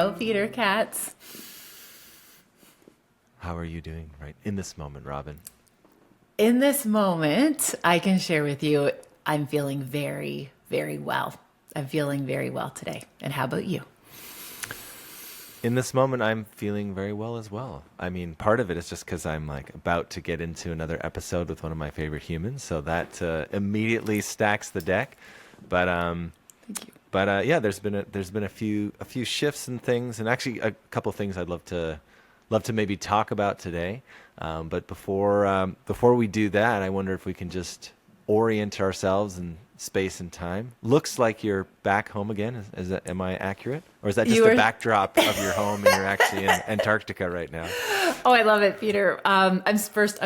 Hello, Peter Katz. How are you doing right in this moment, Robyne? In this moment, I can share with you, I'm feeling very, very well. I'm feeling very well today. And how about you? In this moment, I'm feeling very well as well. I mean, part of it is just because I'm like about to get into another episode with one of my favorite humans, so that immediately stacks the deck. But Thank you. yeah, there's been a few shifts and things, and actually a couple of things I'd love to maybe talk about today. But before we do that, I wonder if we can just orient ourselves in space and time. Looks like you're back home again. Am I accurate? Or is that just the backdrop of your home and you're actually in Antarctica right now? Oh, I love it, Peter. I'm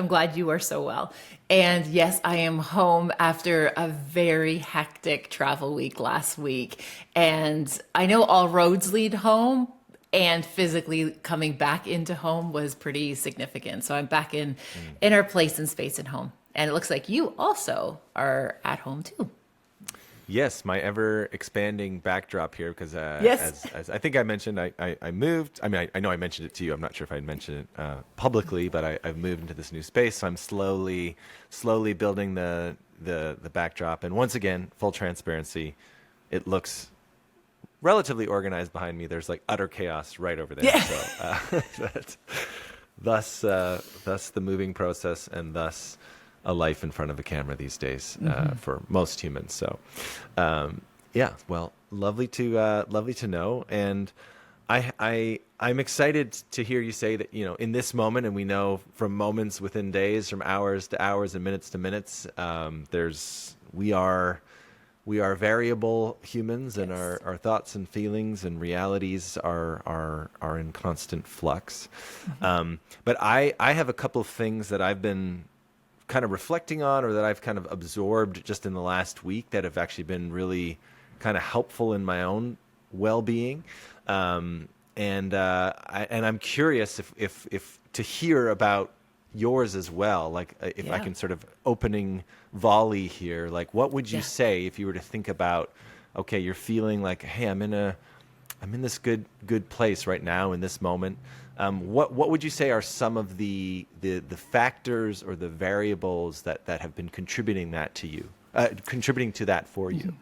glad you are so well. And yes, I am home after a very hectic travel week last week. And I know all roads lead home, and physically coming back into home was pretty significant. So I'm back in our place and space at home. And it looks like you also are at home too. Yes, my ever expanding backdrop here, because Yes. as I think I mentioned, I moved. I mean, I know I mentioned it to you. I'm not sure if I mentioned it publicly, but I've moved into this new space. So I'm slowly building the backdrop. And once again, full transparency, it looks relatively organized behind me. There's like utter chaos right over there. Yeah. So thus the moving process, and thus a life in front of a camera these days for most humans. So, yeah, well, lovely to know. And I'm excited to hear you say that, in this moment, and we know from moments within days, from hours to hours and minutes to minutes, we are variable humans, and Yes. our thoughts and feelings and realities are in constant flux. But I have a couple of things that I've been kind of reflecting on, or that I've kind of absorbed just in the last week, that have actually been really kind of helpful in my own well-being. And I'm curious if to hear about yours as well. Like if I Yeah. can sort of opening volley here, like what would you Yeah. say if you were to think about, okay, you're feeling like, hey, I'm in this good place right now in this moment. What would you say are some of the factors or the variables that have been contributing to that for you?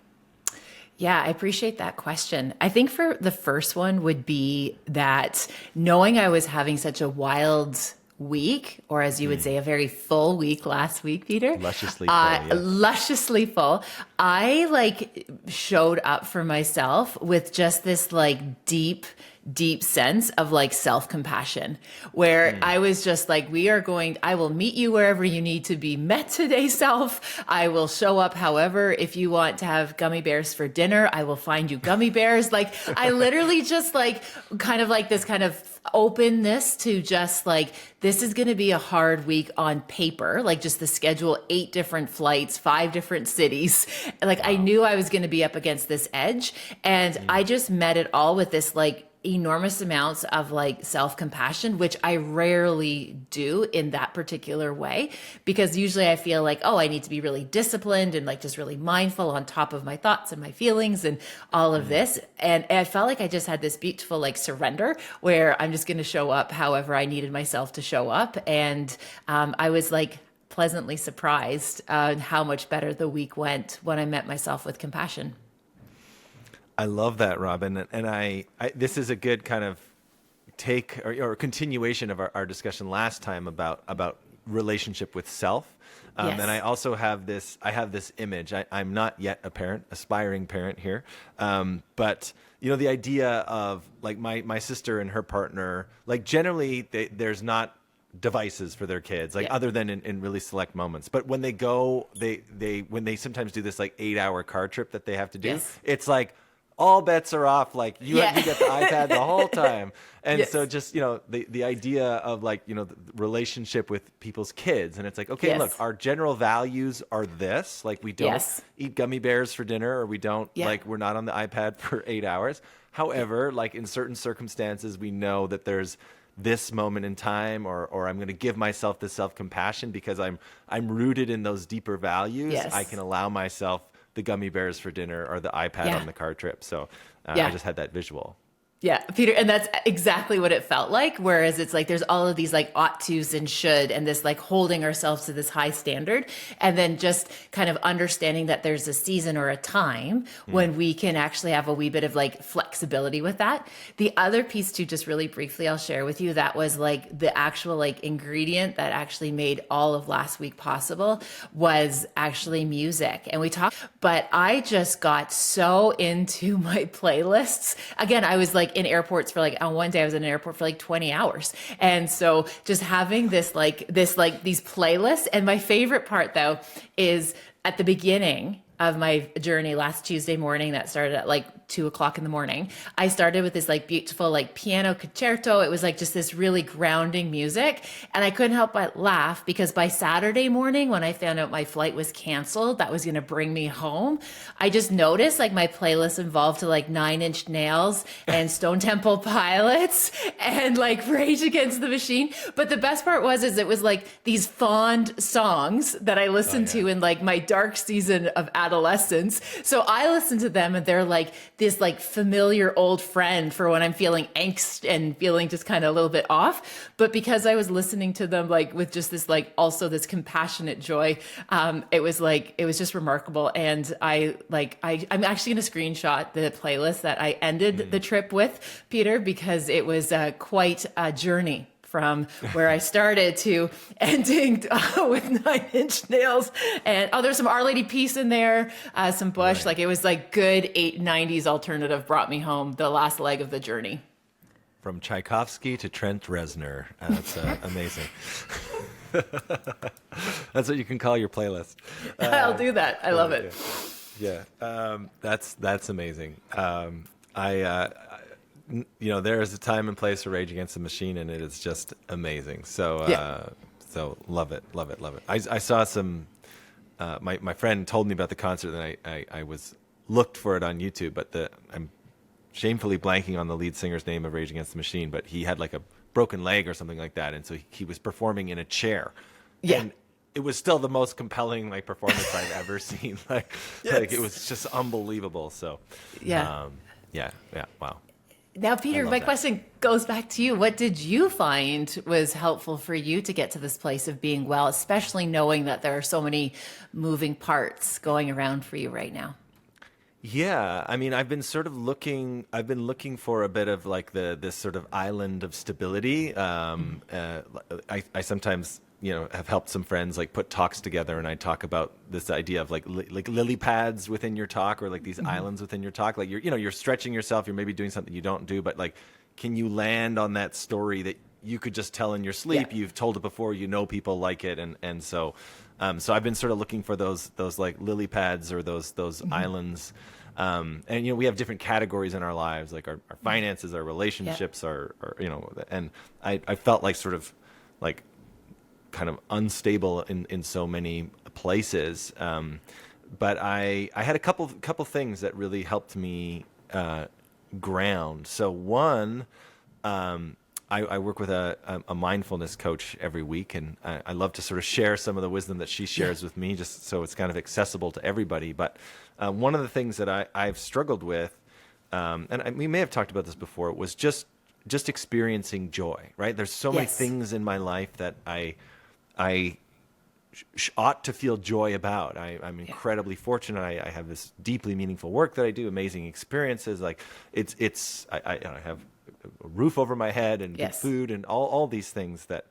Yeah, I appreciate that question. I think for the first one would be that knowing I was having such a wild week, or as you would say, a very full week last week, Peter. Lusciously full, yes. Lusciously full. I showed up for myself with just this deep sense of self-compassion, where I was just like, I will meet you wherever you need to be met today, self. I will show up however. If you want to have gummy bears for dinner, I will find you gummy bears. I literally just this kind of openness to just this is going to be a hard week on paper, just the schedule, 8 different flights, 5 different cities. I knew I was going to be up against this edge, and I just met it all with this enormous amounts of self-compassion, which I rarely do in that particular way, because usually I feel I need to be really disciplined and just really mindful on top of my thoughts and my feelings and all of this. And I felt like I just had this beautiful surrender, where I'm just going to show up however I needed myself to show up. And I was pleasantly surprised how much better the week went when I met myself with compassion. I love that, Robyne. And I this is a good kind of take or continuation of our discussion last time about relationship with self. Yes. And I also have this image. I'm not yet a parent, aspiring parent here. But the idea of my sister and her partner, generally there's not devices for their kids, other than in really select moments. But when they go, when they sometimes do this 8-hour car trip that they have to do, Yes. it's all bets are off. You get the iPad the whole time. And Yes. so just, the idea of the relationship with people's kids. And it's okay, Yes. look, our general values are this, we don't Yes. eat gummy bears for dinner, or we don't, Yeah. we're not on the iPad for 8 hours. However, in certain circumstances, we know that there's this moment in time, or I'm going to give myself this self-compassion because I'm rooted in those deeper values. Yes. I can allow myself the gummy bears for dinner or the iPad Yeah. on the car trip. So Yeah. I just had that visual. Yeah, Peter, and that's exactly what it felt like. Whereas it's like there's all of these like ought tos and should, and this like holding ourselves to this high standard, and then just kind of understanding that there's a season or a time when we can actually have a wee bit of like flexibility with that. The other piece too, just really briefly, I'll share with you that was like the actual like ingredient that actually made all of last week possible was actually music, and we talked. But I just got so into my playlists. Again, I was like in airports for like on one day I was in an airport for like 20 hours. And so just having these playlists. And my favorite part though is at the beginning of my journey last Tuesday morning that started at like 2:00 in the morning. I started with this like beautiful like piano concerto. It was like just this really grounding music. And I couldn't help but laugh because by Saturday morning, when I found out my flight was canceled, that was going to bring me home, I just noticed like my playlist involved to like 9 Inch Nails and Stone Temple Pilots and like Rage Against the Machine. But the best part is it was like these fond songs that I listened to in like my dark season of adolescence. So I listened to them and they're like this like familiar old friend for when I'm feeling angst and feeling just kind of a little bit off. But because I was listening to them like with just this like also this compassionate joy, it was just remarkable. And I'm actually going to screenshot the playlist that I ended the trip with, Peter, because it was quite a journey from where I started to ending with 9 Inch Nails. And there's some Our Lady Peace in there, some Bush. Right. Like it was like good 90s alternative brought me home the last leg of the journey. From Tchaikovsky to Trent Reznor. That's amazing. That's what you can call your playlist. I'll do that. I love it. Yeah. That's amazing. There is a time and place for Rage Against the Machine, and it is just amazing. So, so love it. I saw some. My friend told me about the concert, and I was looked for it on YouTube, but I'm shamefully blanking on the lead singer's name of Rage Against the Machine, but he had like a broken leg or something like that, and so he was performing in a chair. Yeah. And it was still the most compelling like performance I've ever seen. Like it was just unbelievable. So wow. Now, Peter, my question goes back to you. What did you find was helpful for you to get to this place of being well, especially knowing that there are so many moving parts going around for you right now? Yeah, I mean, I've been looking for a bit of like this sort of island of stability. I sometimes, have helped some friends like put talks together, and I talk about this idea of like lily pads within your talk, or like these islands within your talk. Like you're stretching yourself, you're maybe doing something you don't do, but like, can you land on that story that you could just tell in your sleep? Yeah. You've told it before, people like it, and so I've been sort of looking for those like lily pads or those islands. And we have different categories in our lives, like our finances, our relationships, our and I felt like sort of like kind of unstable in so many places. But I had a couple things that really helped me ground. So one, I work with a mindfulness coach every week, and I love to sort of share some of the wisdom that she shares with me, just so it's kind of accessible to everybody. But one of the things that I've struggled with, and we may have talked about this before, was just experiencing joy, right? There's so many things in my life that I ought to feel joy about. I'm incredibly fortunate. I have this deeply meaningful work that I do, amazing experiences. Like I have a roof over my head and good food and all these things that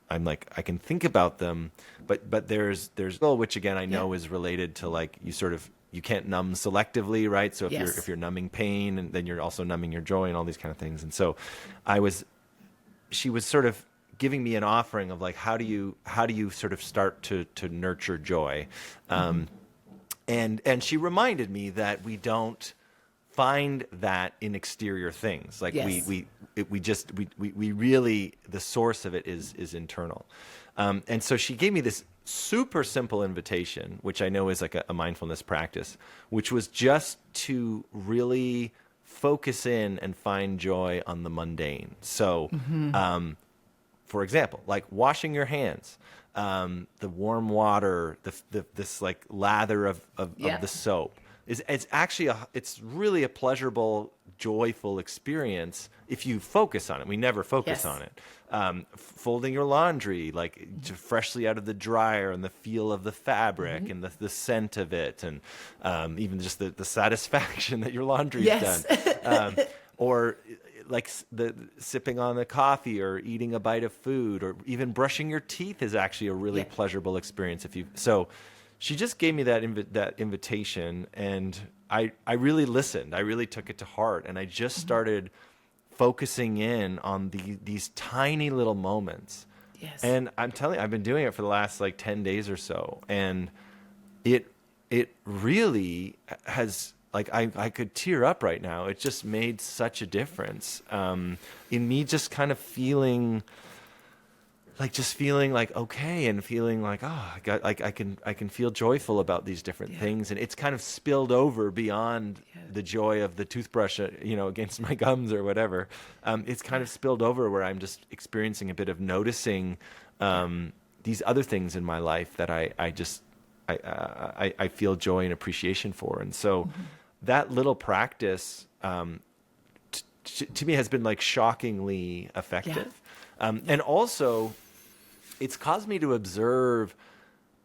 I'm like, I can think about them, but there's which again I know is related to like you can't numb selectively, right? So if you're numbing pain, and then you're also numbing your joy and all these kind of things. And so she was sort of giving me an offering of like, how do you sort of start to nurture joy? And she reminded me that we don't find that in exterior things. Like we really, the source of it is internal. And so she gave me this super simple invitation, which I know is like a mindfulness practice, which was just to really focus in and find joy on the mundane. So, for example, like washing your hands, the warm water, this like lather of the soap, is it's actually it's really a pleasurable, joyful experience if you focus on it. We never focus Yes. on it. Folding your laundry, like freshly out of the dryer, and the feel of the fabric and the scent of it, and even just the satisfaction that your laundry's Yes. done. Or like the sipping on the coffee, or eating a bite of food, or even brushing your teeth is actually a really pleasurable experience. So she just gave me that invitation, and I really listened. I really took it to heart, and I just started focusing in on these tiny little moments. Yes. And I'm telling you, I've been doing it for the last like 10 days or so, and it really has, like, I could tear up right now. It just made such a difference in me just kind of feeling like okay, and feeling like, I can feel joyful about these different things, and it's kind of spilled over beyond the joy of the toothbrush, against my gums or whatever. It's kind of spilled over where I'm just experiencing a bit of noticing these other things in my life that I feel joy and appreciation for, and so that little practice to me has been like shockingly effective, and also it's caused me to observe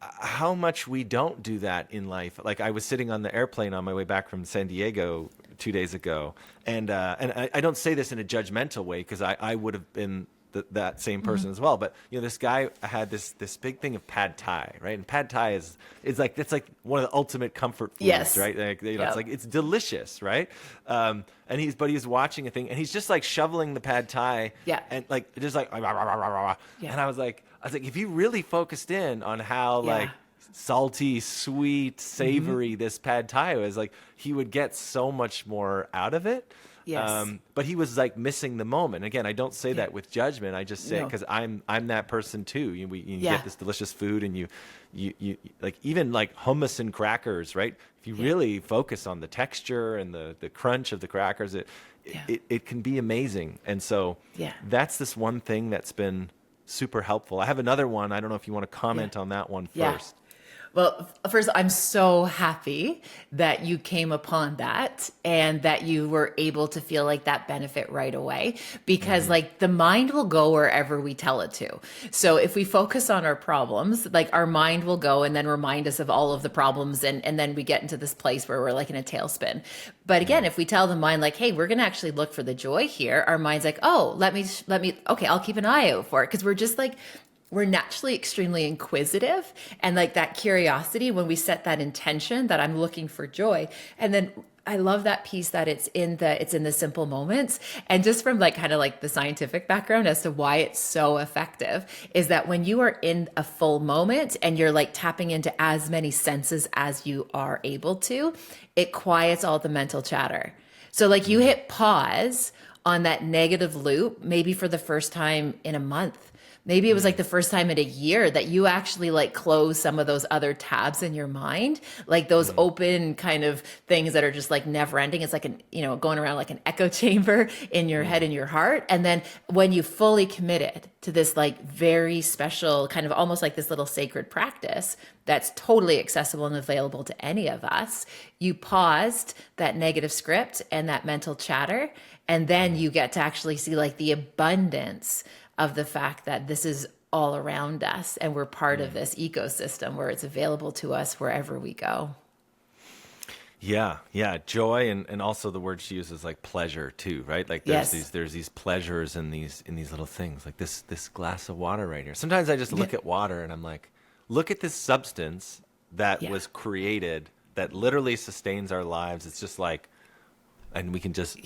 how much we don't do that in life. Like, I was sitting on the airplane on my way back from San Diego 2 days ago, and I don't say this in a judgmental way, because I would have been that same person as well. But this guy had this big thing of pad thai, right? And pad thai is like, it's like one of the ultimate comfort foods, right? Like, it's like, it's delicious, right? And he's watching a thing, and he's just like shoveling the pad thai, and like just like, and I was like, if you really focused in on how like salty, sweet, savory this pad thai was, like, he would get so much more out of it. Yes. But he was like missing the moment. Again, I don't say that with judgment. I just say it because I'm that person too. You get this delicious food, and you like, even like hummus and crackers, right? If you really focus on the texture and the crunch of the crackers, it can be amazing. And so that's this one thing that's been super helpful. I have another one. I don't know if you want to comment on that one first. Well, first, I'm so happy that you came upon that and that you were able to feel like that benefit right away, because like the mind will go wherever we tell it to. So if we focus on our problems, like our mind will go and then remind us of all of the problems. And then we get into this place where we're like in a tailspin. But again, if we tell the mind like, hey, we're going to actually look for the joy here, our mind's like, oh, let me, okay, I'll keep an eye out for it. Cause we're naturally extremely inquisitive, and like that curiosity, when we set that intention that I'm looking for joy. And then I love that piece that it's in the simple moments. And just from like kind of like the scientific background as to why it's so effective is that when you are in a full moment and you're like tapping into as many senses as you are able to, it quiets all the mental chatter. So like you hit pause on that negative loop, maybe for the first time in a month. Maybe it was like the first time in a year that you actually like close some of those other tabs in your mind, like those open kind of things that are just like never ending. It's like going around like an echo chamber in your head and your heart. And then when you fully committed to this like very special kind of almost like this little sacred practice that's totally accessible and available to any of us, you paused that negative script and that mental chatter. And then you get to actually see like the abundance of the fact that this is all around us and we're part of this ecosystem where it's available to us wherever we go. Yeah. Joy, and also the word she uses like pleasure too, right? Like there's these pleasures in these little things, like this glass of water right here. Sometimes I just look at water and I'm like, look at this substance that was created that literally sustains our lives. It's just like, and we can just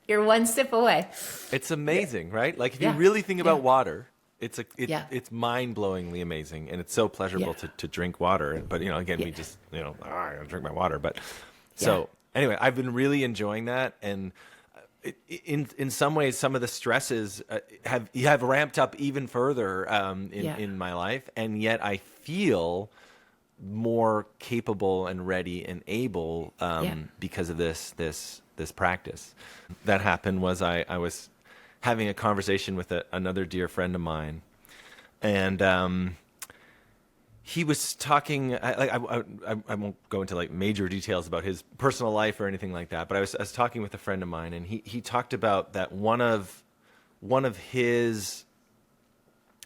You're one sip away. It's amazing, right? Like if you really think about water, it's mind-blowingly amazing, and it's so pleasurable to drink water. But again, we just I gotta drink my water. But so anyway, I've been really enjoying that, and in some ways, some of the stresses have ramped up even further in my life, and yet I feel more capable and ready and able because of this practice. That happened was I was having a conversation with another dear friend of mine, and he was talking, I won't go into like major details about his personal life or anything like that, but I was talking with a friend of mine, and he talked about that one of his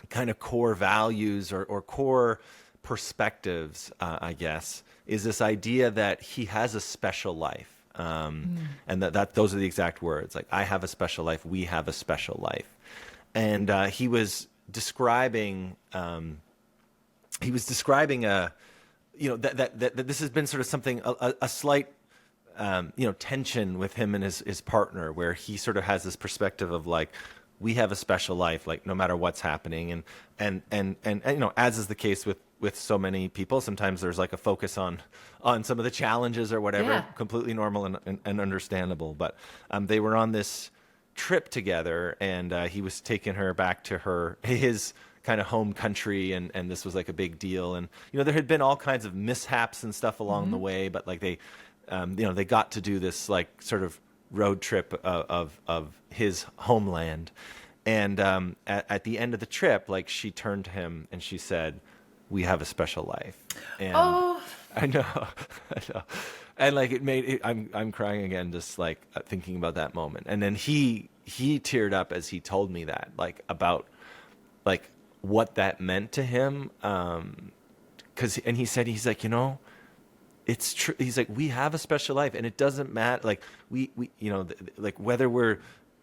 kind of core values or core perspectives, I guess, is this idea that he has a special life. And that those are the exact words. Like, I have a special life. We have a special life. And he was describing that this has been sort of something, a slight, tension with him and his partner, where he sort of has this perspective of like, we have a special life, like no matter what's happening. And as is the case with so many people, sometimes there's like a focus on some of the challenges or whatever, completely normal and understandable. But they were on this trip together, and he was taking her back to his kind of home country, and this was like a big deal. And there had been all kinds of mishaps and stuff along the way, but like they got to do this like sort of road trip of his homeland. And at the end of the trip, like, she turned to him and she said, "We have a special life." And I know. And like, I'm crying again, just like thinking about that moment. And then he teared up as he told me that, like, about like what that meant to him. And he said, he's like, it's true. He's like, we have a special life, and it doesn't matter. Like we like whether we're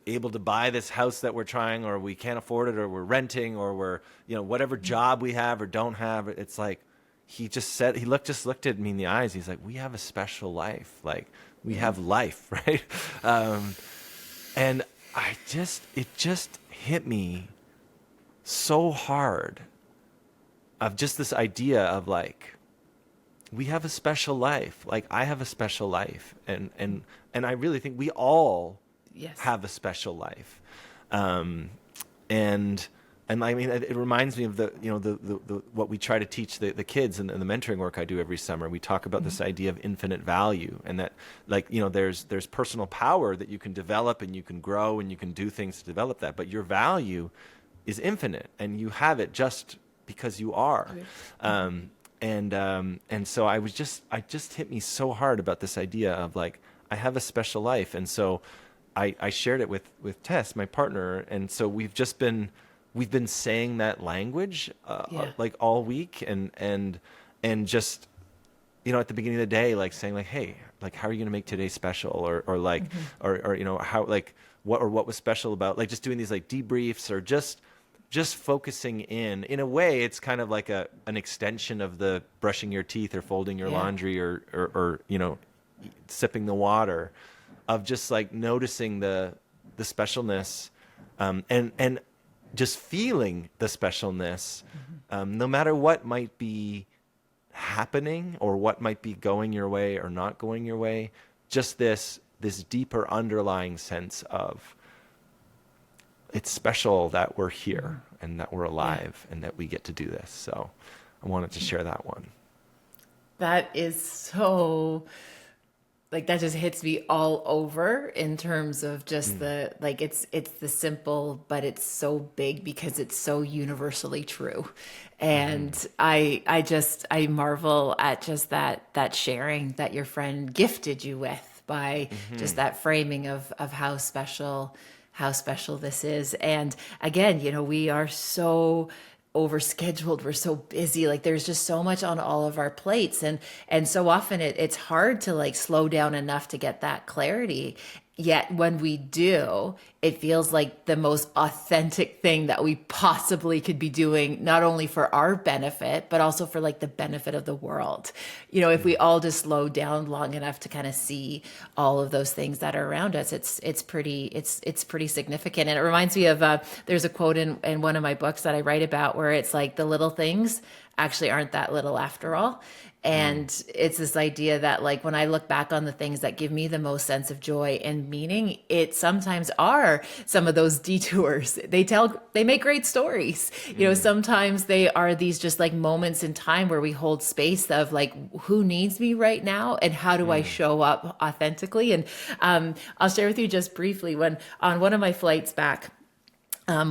able to buy this house that we're trying, or we can't afford it, or we're renting, or we're, whatever job we have or don't have. It's like, he just said, he looked at me in the eyes. He's like, we have a special life. Like, we have life, right? And it just hit me so hard of just this idea of like, we have a special life. Like, I have a special life. And I really think we all have a special life. And I mean, it reminds me of the what we try to teach the kids in the mentoring work I do every summer. We talk about this idea of infinite value, and that, like, there's personal power that you can develop, and you can grow, and you can do things to develop that. But your value is infinite, and you have it just because you are. And so I just hit me so hard about this idea of like, I have a special life. And so I shared it with Tess, my partner. And so we've been saying that language, like all week, and just, at the beginning of the day, like saying like, hey, like, how are you going to make today special? Or like, or how, like, what was special about, like, just doing these like debriefs, or just focusing in a way. It's kind of like an extension of the brushing your teeth or folding your laundry or sipping the water, of just like noticing the specialness, and just feeling the specialness, no matter what might be happening or what might be going your way or not going your way. Just this deeper underlying sense of, it's special that we're here and that we're alive and that we get to do this. So I wanted to share that one. That is so, like, that just hits me all over in terms of just the, like, it's the simple, but it's so big because it's so universally true. And I marvel at just that sharing that your friend gifted you with by just that framing of how special this is. And again, we are so overscheduled. We're so busy. Like, there's just so much on all of our plates. And so often it's hard to like slow down enough to get that clarity. Yet when we do, it feels like the most authentic thing that we possibly could be doing, not only for our benefit, but also for like the benefit of the world. If we all just slow down long enough to kind of see all of those things that are around us, it's pretty significant. And it reminds me of, there's a quote in one of my books that I write about where it's like, the little things actually aren't that little after all. And it's this idea that, like, when I look back on the things that give me the most sense of joy and meaning, it sometimes are some of those detours. They make great stories. Sometimes they are these just like moments in time where we hold space of like, who needs me right now and how do I show up authentically? And I'll share with you just briefly, when on one of my flights back,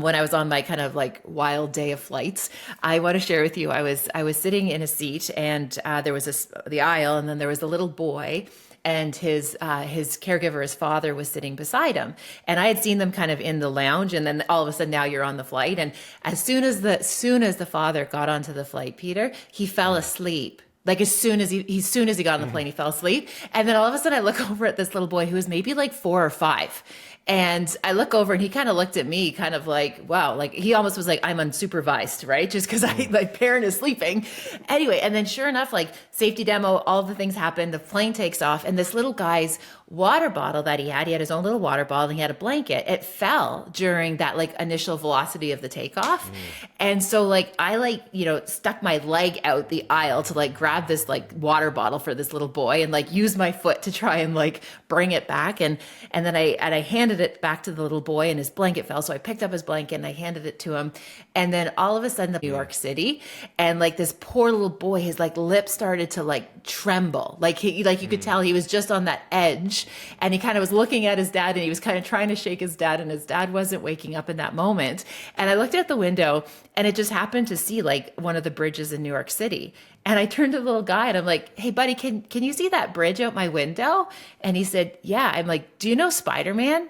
when I was on my kind of like wild day of flights. I want to share with you, I was sitting in a seat, and there was the aisle, and then there was a little boy, and his caregiver, his father, was sitting beside him. And I had seen them kind of in the lounge, and then all of a sudden now you're on the flight. And as soon as the father got onto the flight, Peter, he fell asleep. Like as soon as he got on the plane, he fell asleep. And then all of a sudden I look over at this little boy who was maybe like 4 or 5. And I look over, and he kind of looked at me kind of like, wow, like he almost was like, I'm unsupervised, right? Just because my parent is sleeping. Anyway, and then sure enough, like safety demo, all the things happen. The plane takes off, and this little guy's water bottle that he had his own little water bottle, and he had a blanket. It fell during that like initial velocity of the takeoff. And so like I like, stuck my leg out the aisle to like grab this like water bottle for this little boy, and like use my foot to try and like bring it back. And then I handed it back to the little boy, and his blanket fell. So I picked up his blanket and I handed it to him. And then all of a sudden, New York City, and like this poor little boy, his like lips started to like tremble. Like you could tell he was just on that edge, and he kind of was looking at his dad, and he was kind of trying to shake his dad, and his dad wasn't waking up in that moment. And I looked out the window, and it just happened to see like one of the bridges in New York City. And I turned to the little guy, and I'm like, hey buddy, can you see that bridge out my window? And he said, yeah. I'm like, do you know Spider-Man?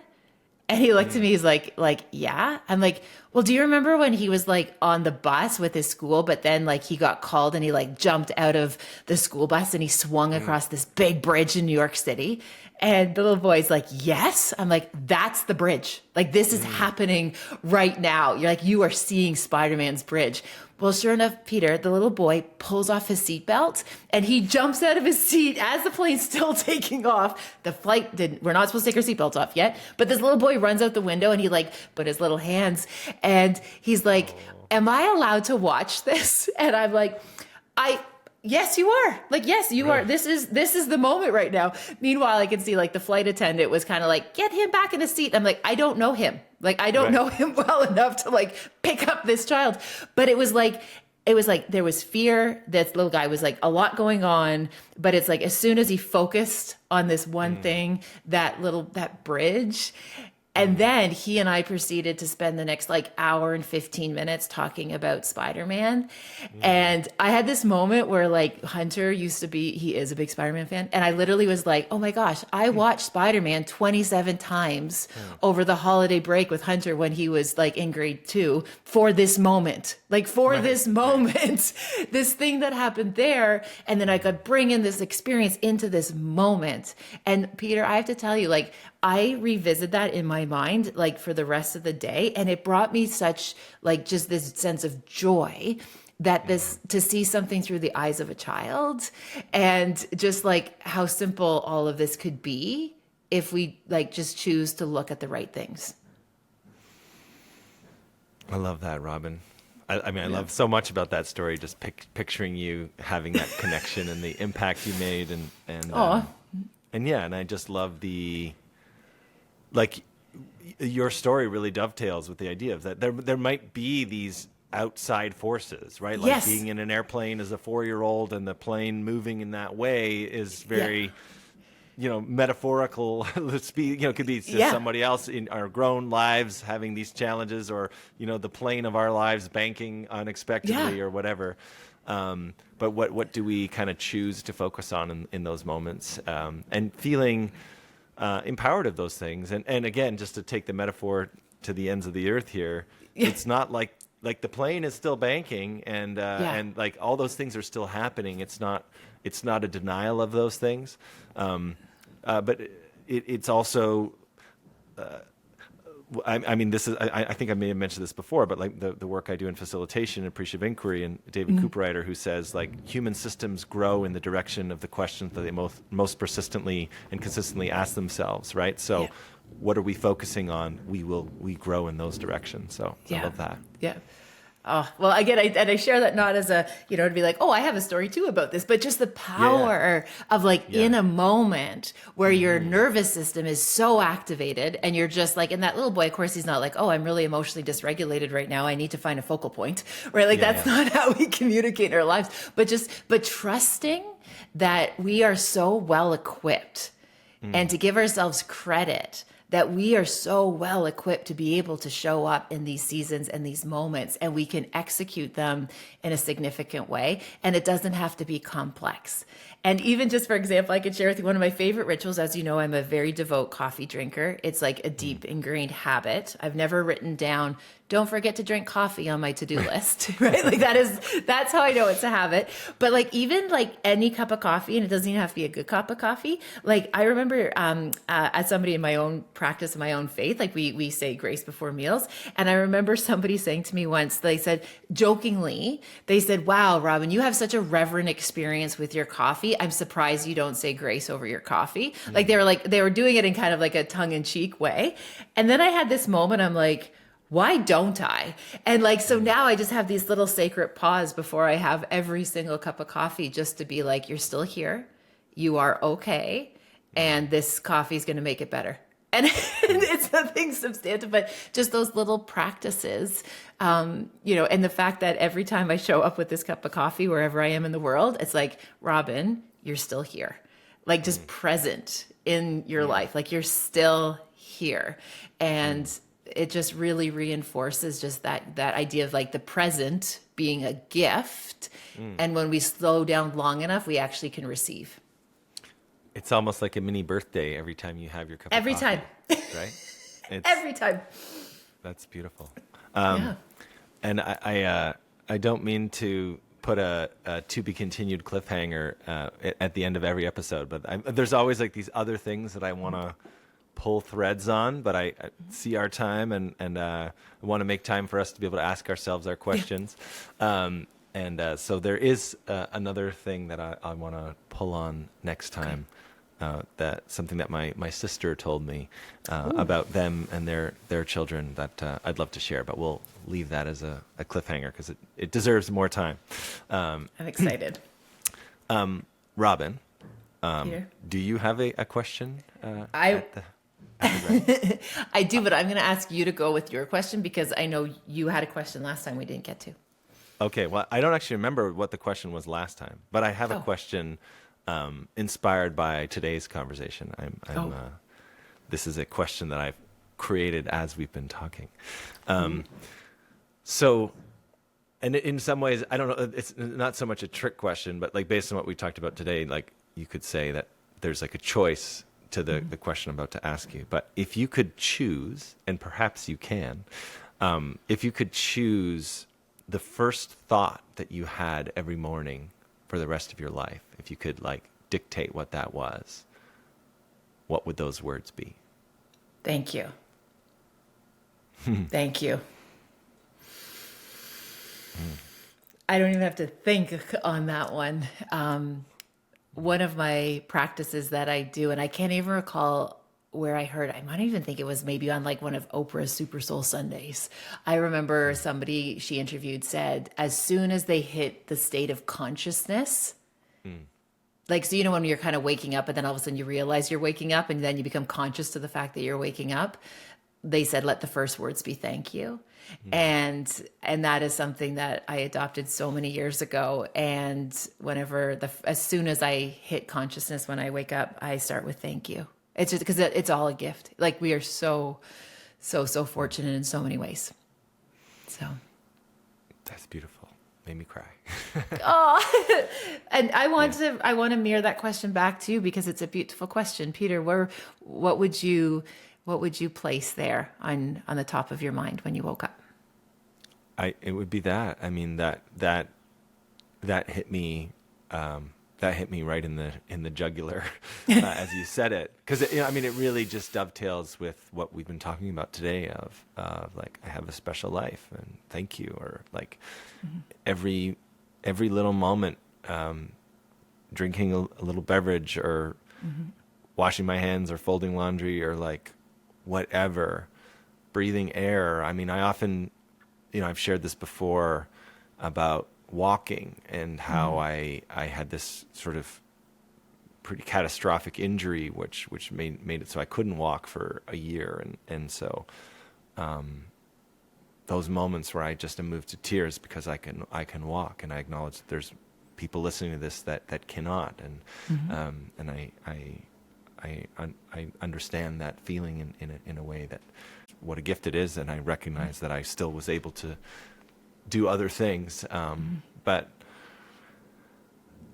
And he looked at me, he's like, yeah. I'm like, well, do you remember when he was like on the bus with his school, but then like he got called, and he like jumped out of the school bus, and he swung across this big bridge in New York City? And the little boy's like, yes. I'm like, that's the bridge. Like this is happening right now. You're like, you are seeing Spider-Man's bridge. Well, sure enough, Peter, the little boy pulls off his seatbelt, and he jumps out of his seat as the plane's still taking off. The flight we're not supposed to take our seatbelts off yet, but this little boy runs out the window, and he like put his little hands, and he's like, am I allowed to watch this? And I'm like, yes, you are. Like, yes, you are. This is the moment right now. Meanwhile, I could see like the flight attendant was kind of like, get him back in his seat. I'm like, I don't know him. Like, I don't know him well enough to like pick up this child. But it was like there was fear. This little guy was like a lot going on, but it's like as soon as he focused on this one thing, that bridge. And then he and I proceeded to spend the next like hour and 15 minutes talking about Spider-Man. And I had this moment where like Hunter he is a big Spider-Man fan. And I literally was like, oh my gosh, I watched Spider-Man 27 times over the holiday break with Hunter when he was like in grade 2 for this moment, this moment, this thing that happened there. And then I could bring in this experience into this moment. And Peter, I have to tell you, like, I revisit that in my mind, like for the rest of the day. And it brought me such like just this sense of joy that to see something through the eyes of a child, and just like how simple all of this could be if we like just choose to look at the right things. I love that, Robyne. I mean, I love so much about that story, just picturing you having that connection and the impact you made. And I just love like your story really dovetails with the idea of that there might be these outside forces, right? Like being in an airplane as a 4-year-old, and the plane moving in that way is very, metaphorical. Could be just somebody else in our grown lives having these challenges, or, the plane of our lives banking unexpectedly or whatever. But what do we kind of choose to focus on in those moments, and feeling empowered of those things. And again, just to take the metaphor to the ends of the earth here, it's not like the plane is still banking, and like all those things are still happening. It's not a denial of those things, but it's also. I mean, this is. I think I may have mentioned this before, but like the work I do in facilitation and appreciative inquiry, and David Cooperrider, who says like human systems grow in the direction of the questions that they most persistently and consistently ask themselves, right? So, what are we focusing on? We grow in those directions. So I love that. Yeah. Oh, well, again, I share that not as a, to be like, oh, I have a story too about this, but just the power of like in a moment where your nervous system is so activated, and you're just like, and that little boy, of course, he's not like, oh, I'm really emotionally dysregulated right now, I need to find a focal point, right? Like that's not how we communicate in our lives, but trusting that we are so well equipped, and to give ourselves credit that we are so well equipped to be able to show up in these seasons and these moments, and we can execute them in a significant way. And it doesn't have to be complex. And even just for example, I could share with you one of my favorite rituals. As you know, I'm a very devout coffee drinker. It's like a deep ingrained habit. I've never written down, don't forget to drink coffee on my to-do list, right? Like that's how I know it's a habit. But like even like any cup of coffee, and it doesn't even have to be a good cup of coffee. Like I remember as somebody in my own practice, my own faith, like we say grace before meals. And I remember somebody saying to me once, they said, jokingly, they said, wow, Robyne, you have such a reverent experience with your coffee. I'm surprised you don't say grace over your coffee. Like they were doing it in kind of like a tongue in cheek way. And then I had this moment, I'm like, why don't I? And like, so now I just have these little sacred pause before I have every single cup of coffee, just to be like, you're still here. You are okay. And this coffee is going to make it better. And it's nothing substantive, but just those little practices, and the fact that every time I show up with this cup of coffee, wherever I am in the world, it's like, Robyne, you're still here. Like just present in your life. Like you're still here. And it just really reinforces just that idea of like the present being a gift. And when we slow down long enough, we actually can receive. It's almost like a mini birthday every time you have your cup Every of coffee. time. Right? Every time. That's beautiful. Yeah. And I don't mean to put a to be continued cliffhanger at the end of every episode, but there's always like these other things that I want to pull threads on, but I see our time and I want to make time for us to be able to ask ourselves our questions. So there is another thing that I want to pull on next time. That something that my sister told me about them and their children that I'd love to share, but we'll leave that as a cliffhanger because it deserves more time. I'm excited. Robyn, Peter? do you have a question? I do, but I'm going to ask you to go with your question because I know you had a question last time we didn't get to. Okay, well, I don't actually remember what the question was last time, but I have a question inspired by today's conversation. This is a question that I've created as we've been talking. So, and in some ways, I don't know, it's not so much a trick question, but like based on what we talked about today, like you could say that there's like a choice to the question I'm about to ask you. But if you could choose, and perhaps you can, if you could choose the first thought that you had every morning for the rest of your life, if you could like dictate what that was, what would those words be? Thank you. Thank you. I don't even have to think on that one. One of my practices that I do, and I can't even recall where I heard, I might even think it was maybe on like one of Oprah's Super Soul Sundays. I remember somebody she interviewed said, as soon as they hit the state of consciousness, like, so, when you're kind of waking up and then all of a sudden you realize you're waking up and then you become conscious to the fact that you're waking up. They said, let the first words be thank you. And that is something that I adopted so many years ago. And as soon as I hit consciousness, when I wake up, I start with thank you. It's just because it's all a gift. Like we are so fortunate in so many ways. So. That's beautiful. Made me cry. Oh, and I want to mirror that question back to you because it's a beautiful question, Peter. What would you place there on the top of your mind when you woke up? It would be that. I mean that hit me. That hit me right in the jugular as you said it, because it really just dovetails with what we've been talking about today of like I have a special life and thank you, or like every little moment, drinking a little beverage or washing my hands or folding laundry or like whatever, breathing air. I mean, I often, I've shared this before about walking and how I had this sort of pretty catastrophic injury which made it so I couldn't walk for a year, and so those moments where I just am moved to tears because I can walk, and I acknowledge that there's people listening to this that cannot, and I understand that feeling in a way that what a gift it is, and I recognize that I still was able to do other things. But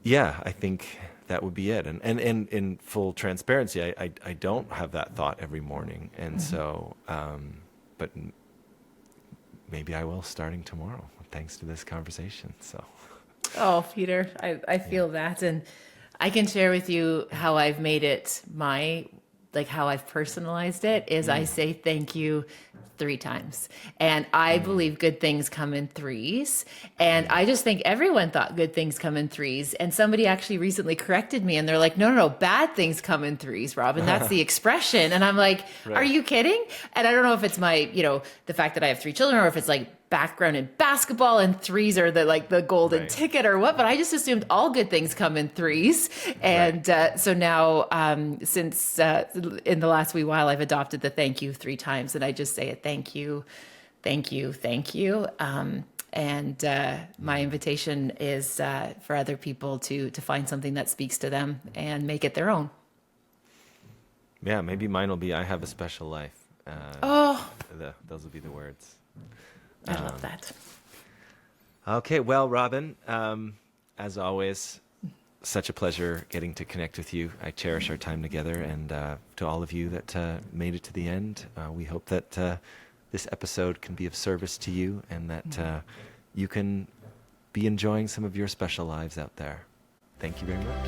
yeah, I think that would be it. And in full transparency, I don't have that thought every morning. And so, but maybe I will starting tomorrow, thanks to this conversation. So. Oh, Peter, I feel that. And I can share with you how I've made it how I've personalized it is I say thank you 3 times. And I believe good things come in 3s. And I just think everyone thought good things come in 3s. And somebody actually recently corrected me and they're like, no, bad things come in 3s, Robyne. That's the expression. And I'm like, Are you kidding? And I don't know if it's my, the fact that I have 3 children or if it's like background in basketball and 3s are the golden ticket or what, but I just assumed all good things come in 3s. And so now, since in the last wee while, I've adopted the thank you 3 times, and I just say it, thank you, thank you, thank you. And my invitation is for other people to find something that speaks to them and make it their own. Yeah, maybe mine will be, I have a special life. Those will be the words. I love that. Okay, well, Robyne, as always, such a pleasure getting to connect with you. I cherish our time together, and to all of you that made it to the end, we hope that this episode can be of service to you and that you can be enjoying some of your special lives out there. Thank you very much.